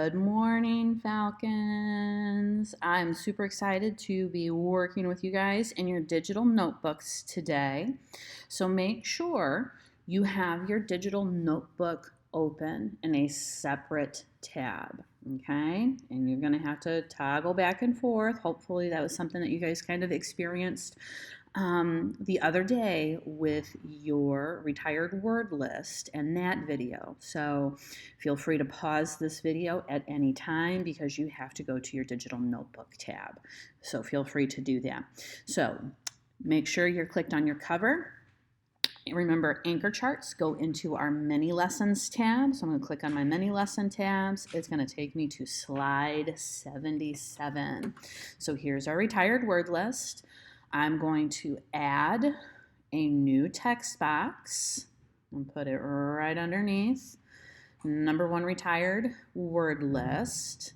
Good morning, Falcons. I'm super excited to be working with you guys in your digital notebooks today. So make sure you have your digital notebook open in a separate tab, okay? And you're going to have to toggle back and forth. Hopefully that was something that you guys kind of experienced the other day with your retired word list and that video. So feel free to pause this video at any time because you have to go to your digital notebook tab. So feel free to do that. So make sure you're clicked on your cover. Remember, anchor charts go into our mini lessons tab. So I'm going to click on my mini lesson tabs. It's going to take me to slide 77. So here's our retired word list. I'm going to add a new text box and put it right underneath number 1 retired word list.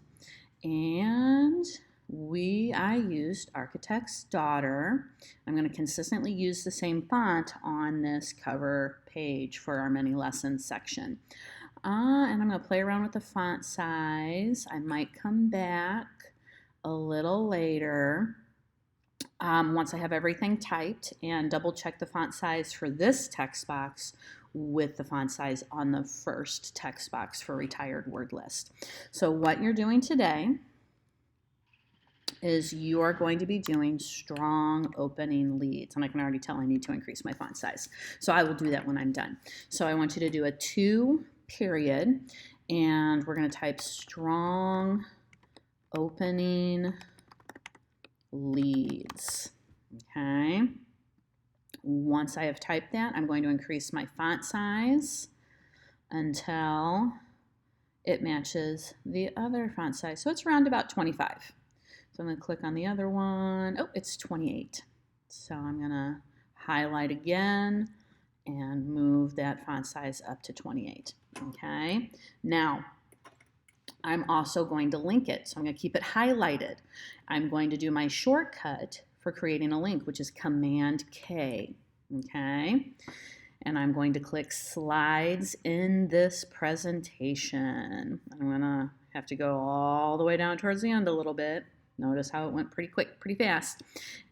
And I used Architect's Daughter. I'm going to consistently use the same font on this cover page for our mini lessons section. And I'm going to play around with the font size. I might come back a little later once I have everything typed and double check the font size for this text box with the font size on the first text box for retired word list. So what you're doing today is you are going to be doing strong opening leads. And I can already tell I need to increase my font size. So I will do that when I'm done. So I want you to do a 2 period, and we're going to type strong opening leads. Okay. Once I have typed that, I'm going to increase my font size until it matches the other font size. So it's around about 25. So I'm going to click on the other one. Oh, it's 28. So I'm going to highlight again and move that font size up to 28. Okay. Now, I'm also going to link it. So I'm going to keep it highlighted. I'm going to do my shortcut for creating a link, which is Command K. Okay. And I'm going to click slides in this presentation. I'm going to have to go all the way down towards the end a little bit. Notice how it went pretty quick, pretty fast.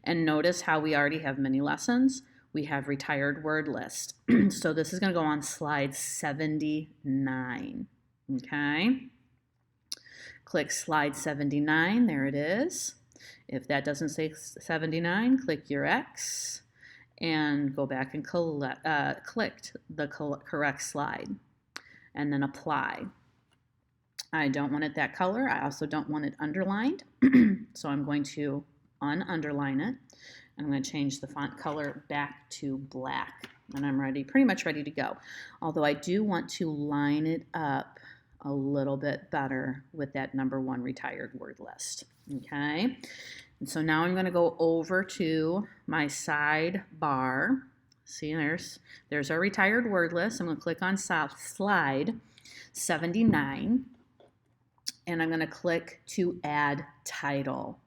And notice how we already have many lessons. We have retired word list. So this is going to go on slide 79. Okay. Click slide 79. There it is. If that doesn't say 79, click your X and go back and click the correct slide and then apply. I don't want it that color. I also don't want it underlined. So I'm going to ununderline it. I'm going to change the font color back to black. And I'm pretty much ready to go. Although I do want to line it up a little bit better with that number 1 retired word list. Okay. And so now I'm going to go over to my sidebar. See, there's our retired word list. I'm going to click on slide 79. And I'm going to click to add title.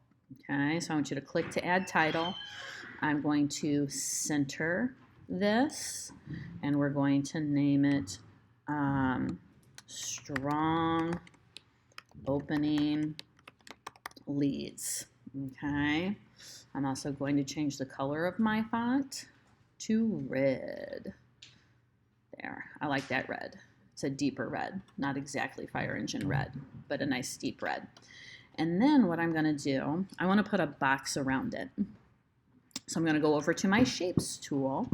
Okay, so I want you to click to add title. I'm going to center this, and we're going to name it Strong Opening Leads. Okay, I'm also going to change the color of my font to red. There, I like that red. It's a deeper red, not exactly fire engine red, but a nice deep red. And then what I'm going to do, I want to put a box around it. So I'm going to go over to my Shapes tool,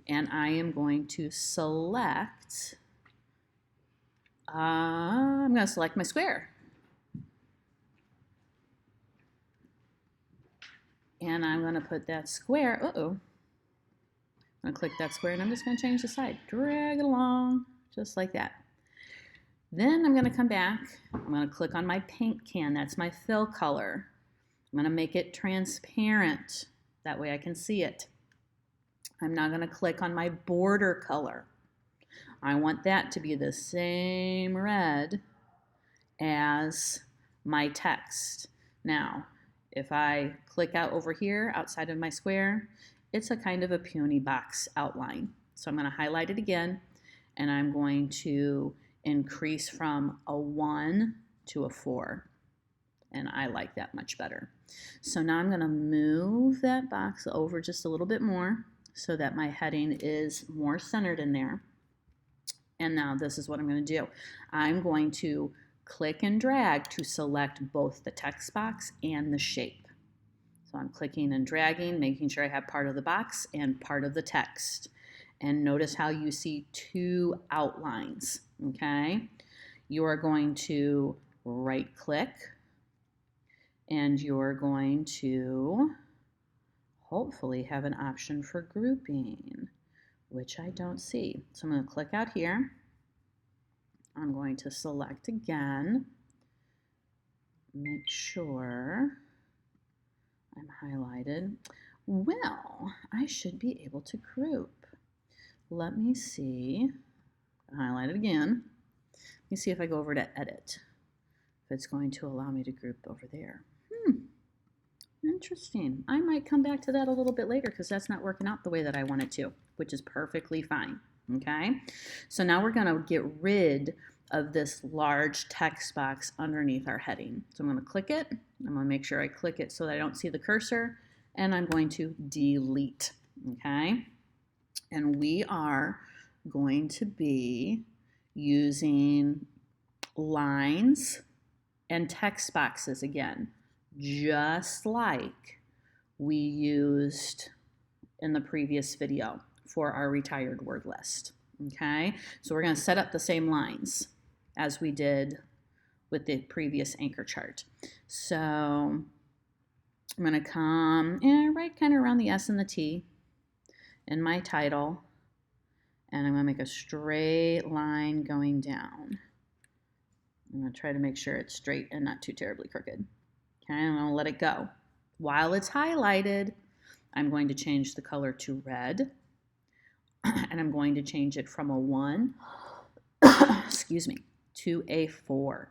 and I am going to select, I'm going to select my square. And I'm going to put that square, I'm going to click that square, and I'm just going to change the side. Drag it along, just like that. Then I'm going to come back. I'm going to click on my paint can. That's my fill color. I'm going to make it transparent. That way I can see it. I'm now going to click on my border color. I want that to be the same red as my text. Now, if I click out over here outside of my square, it's a kind of a puny box outline. So I'm going to highlight it again, and I'm going to increase from a 1 to a 4. And I like that much better. So now I'm going to move that box over just a little bit more so that my heading is more centered in there. And now this is what I'm going to do. I'm going to click and drag to select both the text box and the shape. So I'm clicking and dragging, making sure I have part of the box and part of the text. And notice how you see 2 outlines, okay? You are going to right click and you're going to hopefully have an option for grouping, which I don't see. So I'm going to click out here. I'm going to select again, make sure I'm highlighted. Well, I should be able to group. Let me see, highlight it again. Let me see if I go over to edit, if it's going to allow me to group over there. Interesting. I might come back to that a little bit later because that's not working out the way that I want it to, which is perfectly fine. Okay, so now we're going to get rid of this large text box underneath our heading. So I'm going to click it. I'm going to make sure I click it so that I don't see the cursor, and I'm going to delete. Okay, and we are going to be using lines and text boxes again, just like we used in the previous video for our retired word list. Okay, so we're going to set up the same lines as we did with the previous anchor chart. So I'm going to come right kind of around the S and the T in my title, and I'm going to make a straight line going down. I'm going to try to make sure it's straight and not too terribly crooked. Okay, I'm going to let it go. While it's highlighted, I'm going to change the color to red, and I'm going to change it from a 1, excuse me, to a 4.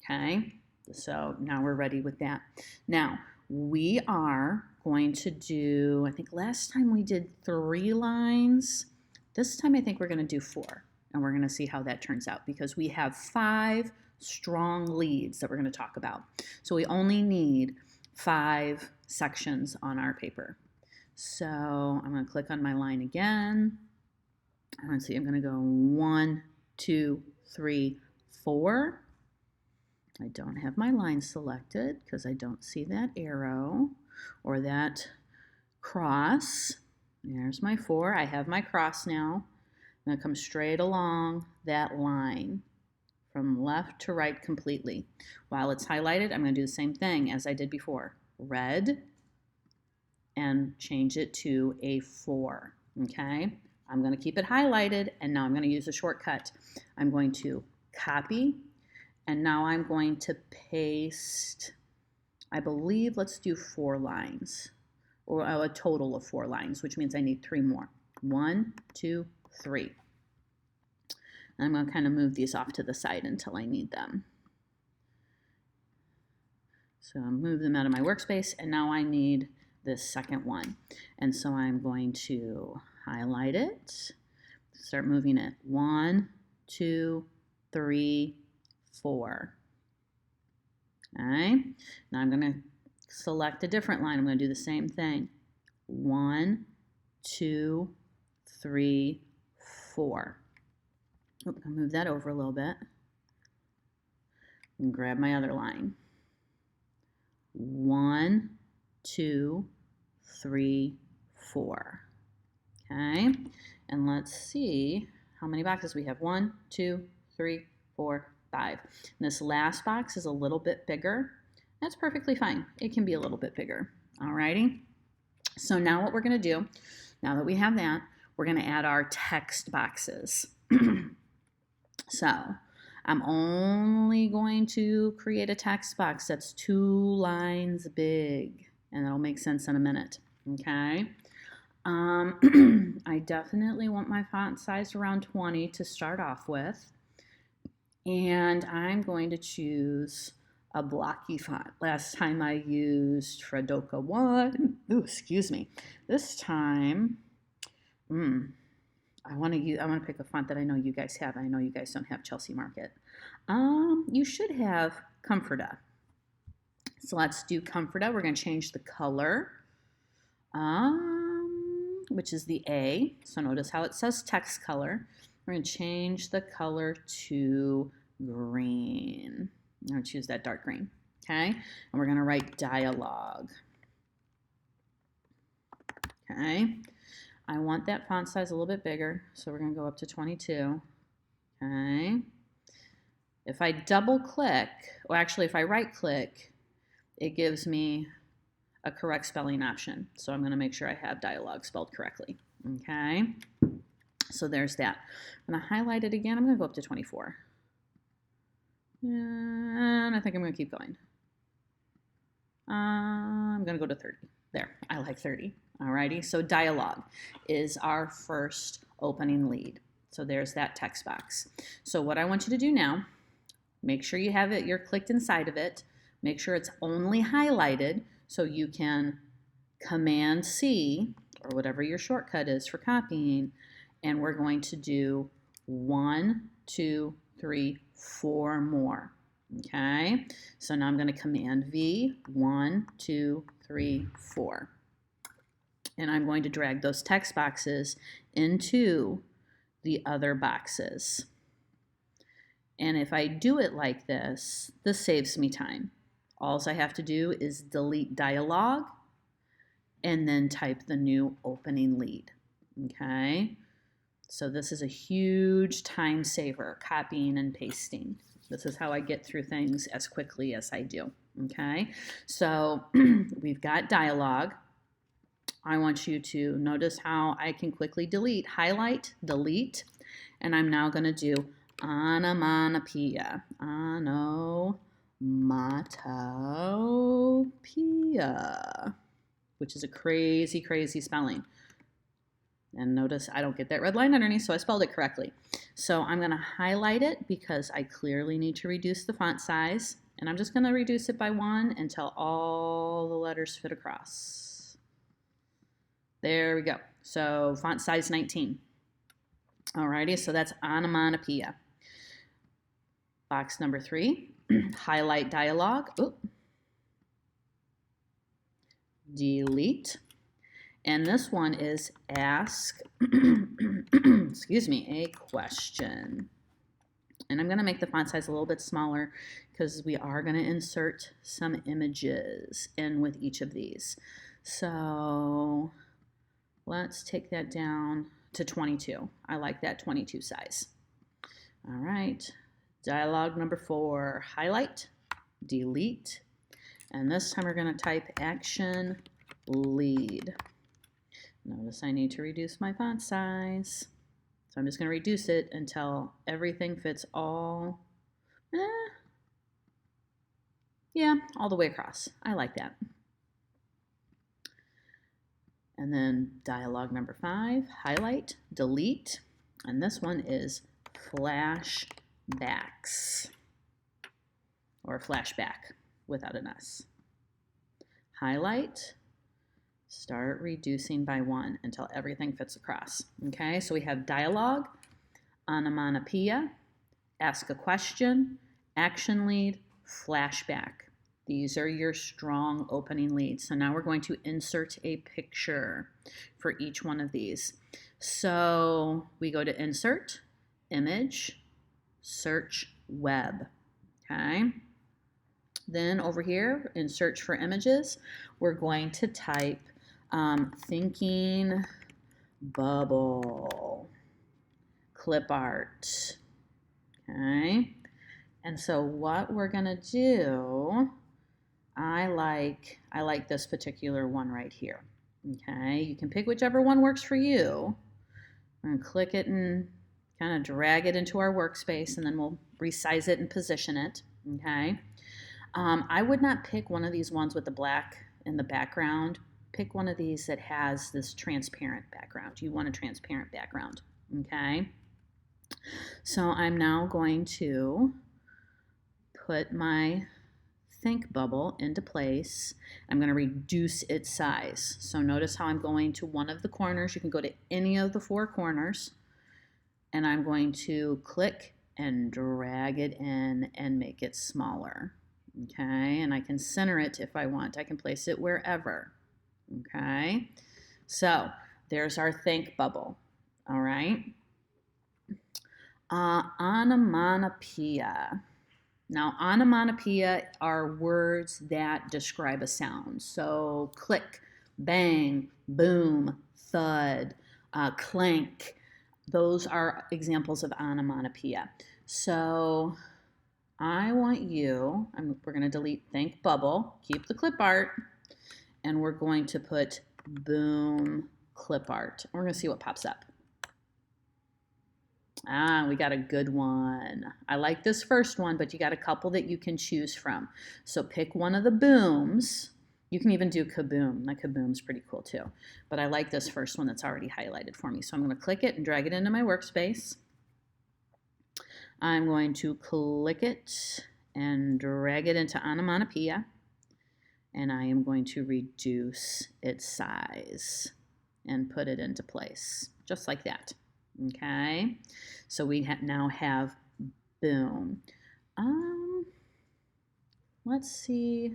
Okay, so now we're ready with that. Now, we are going to do, I think last time we did 3 lines. This time I think we're going to do 4, and we're going to see how that turns out because we have 5 strong leads that we're going to talk about. So we only need 5 sections on our paper. So I'm going to click on my line again. I'm going to see, I'm going to go 1, 2, 3, 4. I don't have my line selected because I don't see that arrow or that cross. There's my 4. I have my cross now. I'm going to come straight along that line from left to right completely. While it's highlighted, I'm going to do the same thing as I did before. Red, and change it to a 4, okay? I'm going to keep it highlighted, and now I'm going to use a shortcut. I'm going to copy, and now I'm going to paste, I believe, let's do 4 lines, or a total of 4 lines, which means I need 3 more. 1, 2, 3. And I'm going to kind of move these off to the side until I need them. So I'll move them out of my workspace, and now I need this second one. And so I'm going to highlight it, start moving it. 1, 2, 3, 4. All right, now I'm going to select a different line. I'm going to do the same thing. 1, 2, 3, 4. I'll move that over a little bit and grab my other line. 1, 2, 3, 4. Okay, and let's see how many boxes we have. 1, 2, 3, 4, 5. And this last box is a little bit bigger. That's perfectly fine. It can be a little bit bigger. Alrighty. So now what we're going to do, now that we have that, we're going to add our text boxes. So I'm only going to create a text box that's 2 lines big, and that'll make sense in a minute. Okay. I definitely want my font size around 20 to start off with. And I'm going to choose a blocky font. Last time I used Fredoka 1. Ooh, excuse me. This time, I want to pick a font that I know you guys have. I know you guys don't have Chelsea Market. You should have Comforta. So let's do Comforta. We're going to change the color, which is the A. So notice how it says text color. We're going to change the color to green. I'm going to choose that dark green. Okay, and we're going to write dialogue. Okay, I want that font size a little bit bigger, so we're going to go up to 22. Okay, if I double click, or actually if I right click, it gives me a correct spelling option. So I'm going to make sure I have dialogue spelled correctly. Okay, so there's that. I'm going to highlight it again. I'm going to go up to 24. And I think I'm going to keep going. I'm going to go to 30. There, I like 30. Alrighty, so dialogue is our first opening lead. So there's that text box. So what I want you to do now, make sure you have it, you're clicked inside of it. Make sure it's only highlighted so you can Command C, or whatever your shortcut is for copying, and we're going to do 1, 2, 3, 4 more. Okay, so now I'm going to Command V, 1, 2, 3, 4. And I'm going to drag those text boxes into the other boxes. And if I do it like this, this saves me time. All I have to do is delete dialogue and then type the new opening lead. Okay, so this is a huge time saver, copying and pasting. This is how I get through things as quickly as I do. Okay, so we've got dialogue. I want you to notice how I can quickly delete, highlight, delete, and I'm now going to do onomatopoeia. Onomatopoeia, which is a crazy, crazy spelling. And notice I don't get that red line underneath, so I spelled it correctly. So I'm going to highlight it because I clearly need to reduce the font size. And I'm just going to reduce it by 1 until all the letters fit across. There we go. So font size 19. Alrighty, so that's onomatopoeia. Box number 3, highlight dialogue. Delete. And this one is ask, excuse me, a question. And I'm going to make the font size a little bit smaller because we are going to insert some images in with each of these. So let's take that down to 22. I like that 22 size. All right, dialogue number 4, highlight, delete, and this time we're going to type action lead. Notice I need to reduce my font size. So I'm just going to reduce it until everything fits all the way across. I like that. And then dialogue number 5, highlight, delete, and this one is flashbacks, or flashback without an S. Highlight, start reducing by 1 until everything fits across. Okay, so we have dialogue, onomatopoeia, ask a question, action lead, flashback. These are your strong opening leads. So now we're going to insert a picture for each one of these. So we go to insert, image, search web. Okay. Then over here in search for images, we're going to type thinking bubble, clip art. Okay. And so what we're going to do, I like this particular one right here. Okay, you can pick whichever one works for you. I'm going to click it and kind of drag it into our workspace, and then we'll resize it and position it. Okay, I would not pick one of these ones with the black in the background. Pick one of these that has this transparent background. You want a transparent background. Okay, so I'm now going to put my think bubble into place. I'm going to reduce its size. So notice how I'm going to one of the corners. You can go to any of the 4 corners, and I'm going to click and drag it in and make it smaller. Okay, and I can center it if I want. I can place it wherever. Okay, so there's our think bubble. All right. Onomatopoeia. Now, onomatopoeia are words that describe a sound. So click, bang, boom, thud, clank. Those are examples of onomatopoeia. So I want you, we're going to delete think bubble, keep the clip art, and we're going to put boom clip art. We're going to see what pops up. We got a good one. I like this first one, but you got a couple that you can choose from. So pick one of the booms. You can even do kaboom. Like kaboom's pretty cool too. But I like this first one that's already highlighted for me. So I'm going to click it and drag it into my workspace. I'm going to click it and drag it into onomatopoeia. And I am going to reduce its size and put it into place, just like that. Okay, so we now have boom. Let's see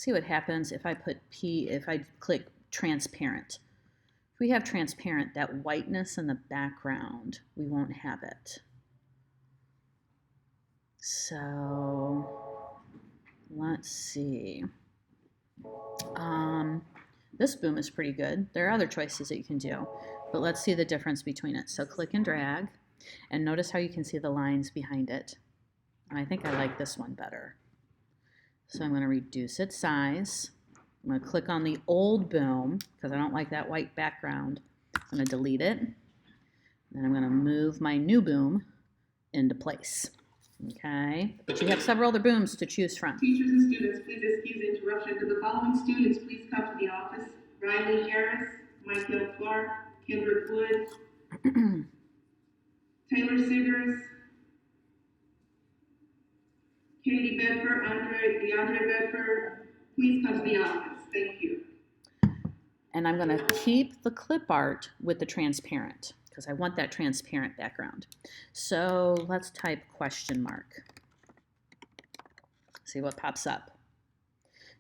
what happens if I put if I click transparent. If we have transparent, that whiteness in the background, we won't have it. So let's see. This boom is pretty good. There are other choices that you can do, but let's see the difference between it. So click and drag, and notice how you can see the lines behind it. I think I like this one better. So I'm going to reduce its size. I'm going to click on the old boom because I don't like that white background. I'm going to delete it. Then I'm going to move my new boom into place. Okay, but you have several other booms to choose from. Teachers and students, please excuse interruption. Could the following students please come to the office? Riley Harris, Michael Clark, Kendrick Wood, Taylor Siggers, Katie Bedford, DeAndre Bedford, please come to the office. Thank you. And I'm going to keep the clip art with the transparent because I want that transparent background. So let's type question mark. See what pops up.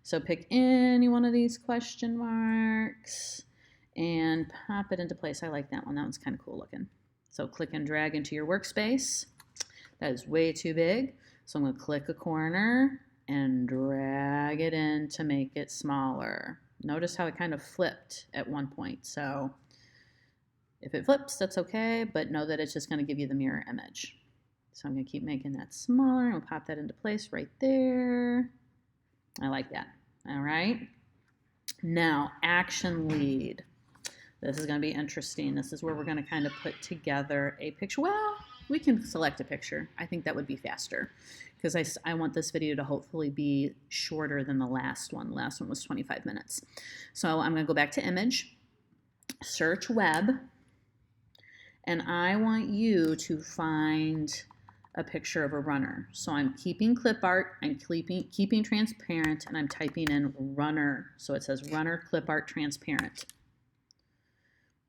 So pick any one of these question marks and pop it into place. I like that one. That one's kind of cool looking. So click and drag into your workspace. That is way too big. So I'm going to click a corner and drag it in to make it smaller. Notice how it kind of flipped at one point. So if it flips, that's okay, but know that it's just going to give you the mirror image. So I'm going to keep making that smaller, and we'll pop that into place right there. I like that. All right. Now, action lead. This is going to be interesting. This is where we're going to kind of put together a picture. Well, we can select a picture. I think that would be faster because I want this video to hopefully be shorter than the last one. The last one was 25 minutes. So I'm going to go back to image, search web, and I want you to find a picture of a runner. So I'm keeping clip art, I'm keeping transparent, and I'm typing in runner. So it says runner clip art transparent.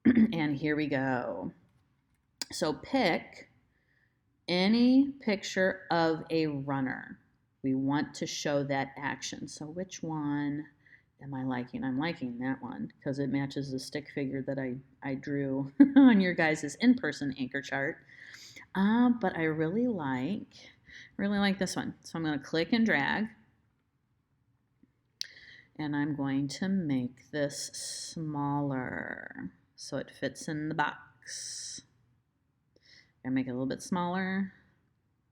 And here we go. So pick any picture of a runner. We want to show that action. So which one am I liking? I'm liking that one because it matches the stick figure that I drew on your guys' in-person anchor chart. But I really like this one. So I'm going to click and drag. And I'm going to make this smaller so it fits in the box. I'm going to make it a little bit smaller.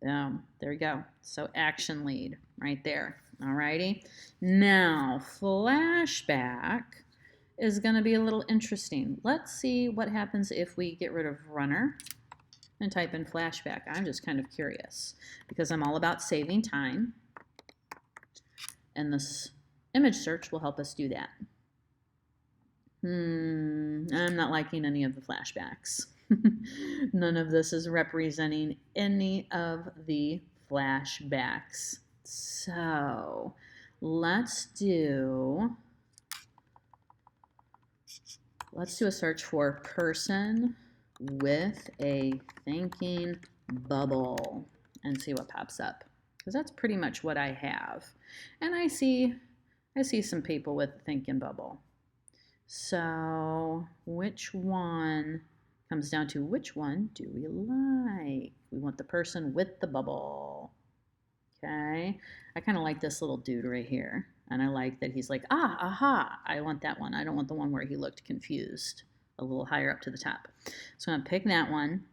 Boom. There we go. So action lead right there. Alrighty. Now, flashback is going to be a little interesting. Let's see what happens if we get rid of runner and type in flashback. I'm just kind of curious because I'm all about saving time. And this image search will help us do that. I'm not liking any of the flashbacks. None of this is representing any of the flashbacks. So let's do a search for person with a thinking bubble. and see what pops up, because that's pretty much what I have. And I see some people with thinking bubble. So which one comes down to which one do we like? We want the person with the bubble. Okay, I kind of like this little dude right here. And I like that he's like, ah, aha, I want that one. I don't want the one where he looked confused, a little higher up to the top. So I'm gonna pick that one.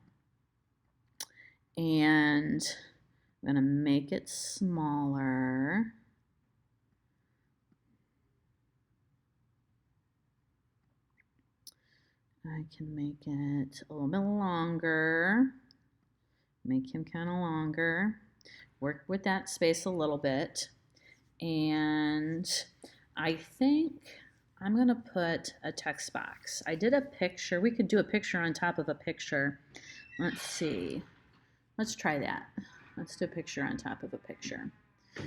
And I'm gonna make it smaller. I can make it a little bit longer. Make him kind of longer. Work with that space a little bit. And I think I'm going to put a text box. I did a picture. We could do a picture on top of a picture. Let's see. Let's try that. Let's do a picture on top of a picture.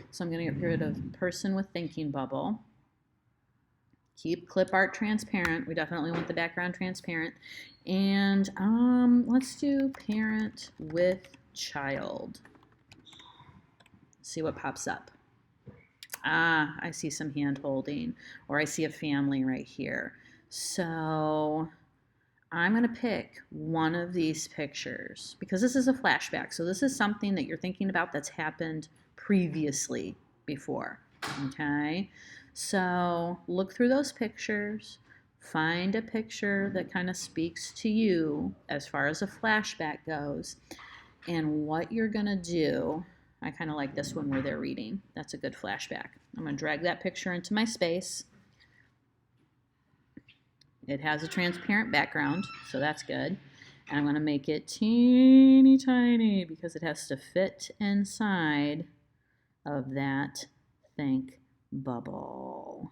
So I'm going to get rid of person with thinking bubble. Keep clip art transparent. We definitely want the background transparent. And let's do parent with child. See what pops up. Ah, I see some hand holding, or I see a family right here. So I'm going to pick one of these pictures because this is a flashback. So this is something that you're thinking about that's happened previously before. Okay, so look through those pictures, find a picture that kind of speaks to you as far as a flashback goes, and what you're going to do. I kind of like this one where they're reading. That's a good flashback. I'm going to drag that picture into my space. It has a transparent background, so that's good. And I'm going to make it teeny tiny because it has to fit inside of that think bubble.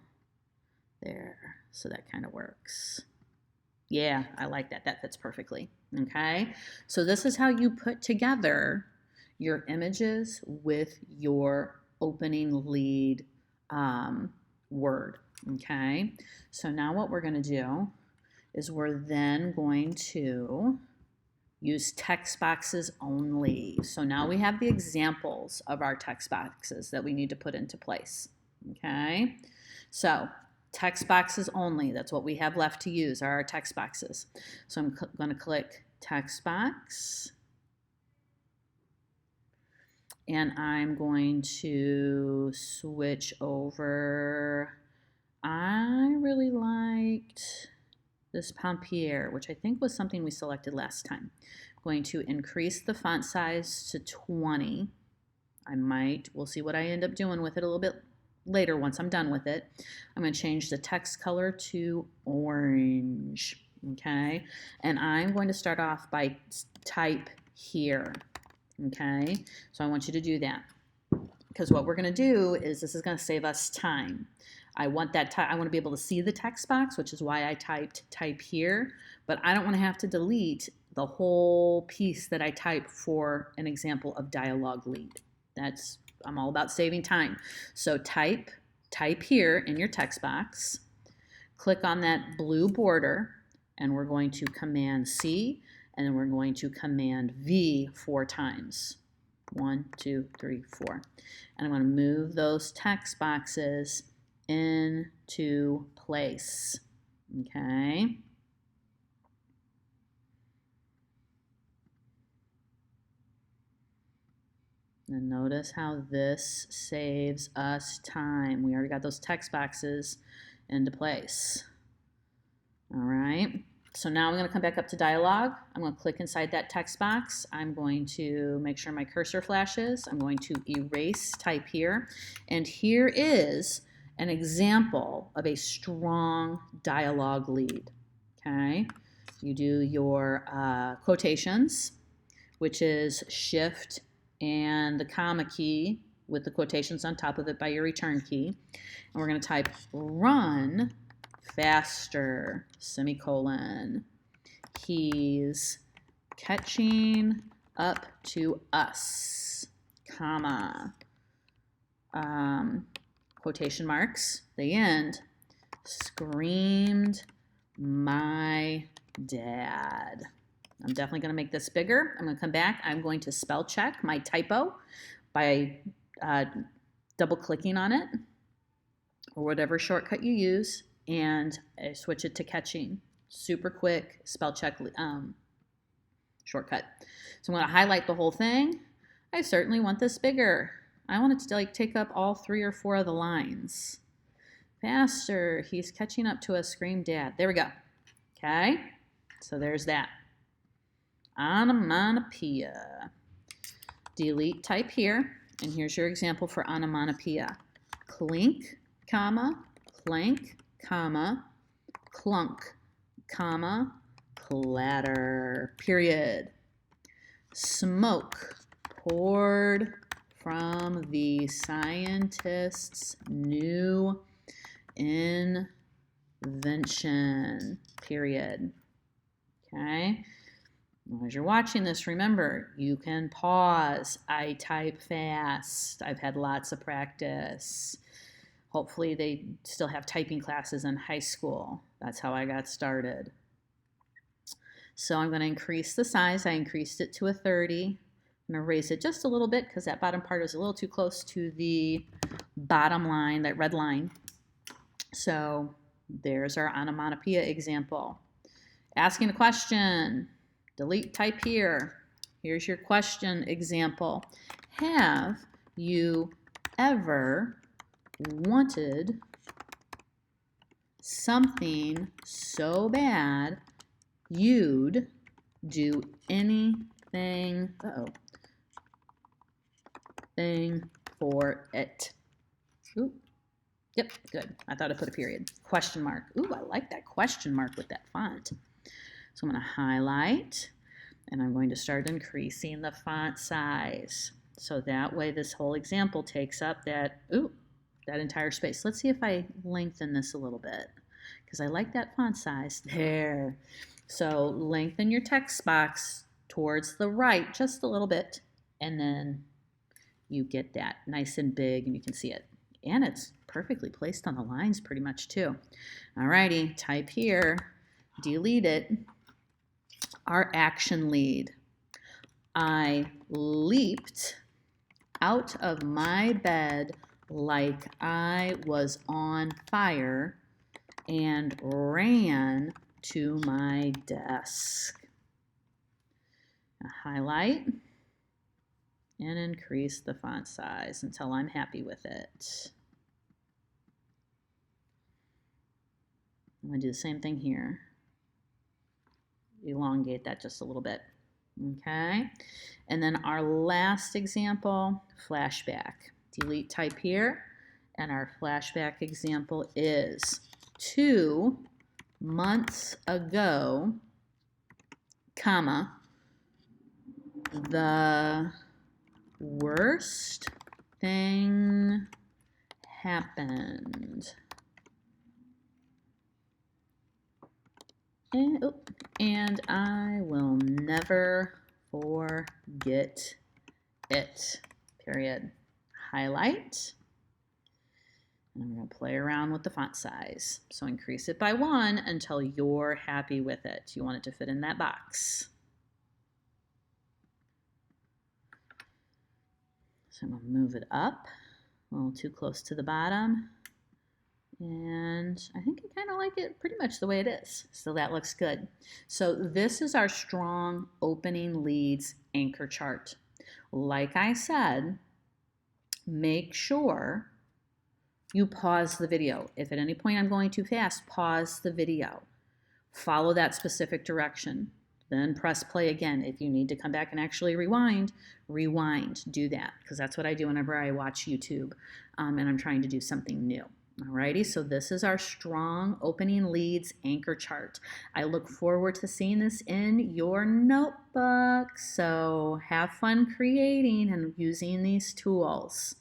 There, so that kind of works. Yeah, I like that. That fits perfectly. Okay, so this is how you put together your images with your opening lead word. Okay, so now what we're going to do is we're then going to use text boxes only. So now we have the examples of our text boxes that we need to put into place. Okay, so text boxes only, that's what we have left to use, are our text boxes. So I'm going to click text box. And I'm going to switch over. I really liked this Pompier, which I think was something we selected last time. I'm going to increase the font size to 20. We'll see what I end up doing with it a little bit later once I'm done with it. I'm going to change the text color to orange, okay? And I'm going to start off by type here. Okay, so I want you to do that because what we're going to do is this is going to save us time. I want to be able to see the text box, which is why I typed type here, but I don't want to have to delete the whole piece that I type for an example of dialogue lead. I'm all about saving time. So type here in your text box, click on that blue border, and we're going to Command C. And then we're going to Command V 4 times. 1, 2, 3, 4. And I'm going to move those text boxes into place. Okay. And notice how this saves us time. We already got those text boxes into place. All right. So now I'm going to come back up to dialogue. I'm going to click inside that text box. I'm going to make sure my cursor flashes. I'm going to erase type here. And here is an example of a strong dialogue lead. Okay. You do your quotations, which is shift and the comma key with the quotations on top of it by your return key. And we're going to type run faster, semicolon. He's catching up to us, comma. Quotation marks, the end. Screamed my dad. I'm definitely going to make this bigger. I'm going to come back. I'm going to spell check my typo by double clicking on it or whatever shortcut you use, and I switch it to catching. Super quick spell check shortcut. So I'm going to highlight the whole thing. I certainly want this bigger. I want it to like take up all 3 or 4 of the lines. Faster. He's catching up to us. Scream dad. There we go. Okay. So there's that. Onomatopoeia. Delete type here. And here's your example for onomatopoeia. Clink, comma, clank, comma, clunk, comma, clatter, period. Smoke poured from the scientist's new invention, period. Okay. As you're watching this, remember, you can pause. I type fast. I've had lots of practice. Hopefully they still have typing classes in high school. That's how I got started. So I'm going to increase the size. I increased it to a 30. I'm going to raise it just a little bit because that bottom part is a little too close to the bottom line, that red line. So there's our onomatopoeia example. Asking a question. Delete type here. Here's your question example. Have you ever wanted something so bad you'd do anything thing for it? Ooh. Yep, good. I thought I put a period. Question mark. Ooh, I like that question mark with that font. So I'm going to highlight, and I'm going to start increasing the font size. So that way this whole example takes up that entire space. Let's see if I lengthen this a little bit, because I like that font size. There. So lengthen your text box towards the right just a little bit, and then you get that nice and big, and you can see it. And it's perfectly placed on the lines pretty much too. Alrighty, type here, delete it. Our action lead. I leaped out of my bed like I was on fire and ran to my desk. Now highlight and increase the font size until I'm happy with it. I'm going to do the same thing here. Elongate that just a little bit. Okay. And then our last example, flashback. Delete type here. And our flashback example is 2 months ago, comma, the worst thing happened. And I will never forget it, period. Highlight. And I'm going to play around with the font size. So increase it by 1 until you're happy with it. You want it to fit in that box. So I'm going to move it up a little too close to the bottom. And I think I kind of like it pretty much the way it is. So that looks good. So this is our strong opening leads anchor chart. Like I said, make sure you pause the video. If at any point I'm going too fast, pause the video. Follow that specific direction. Then press play again. If you need to come back and actually rewind, do that. Because that's what I do whenever I watch YouTube and I'm trying to do something new. Alrighty, so this is our strong opening leads anchor chart. I look forward to seeing this in your notebook. So have fun creating and using these tools.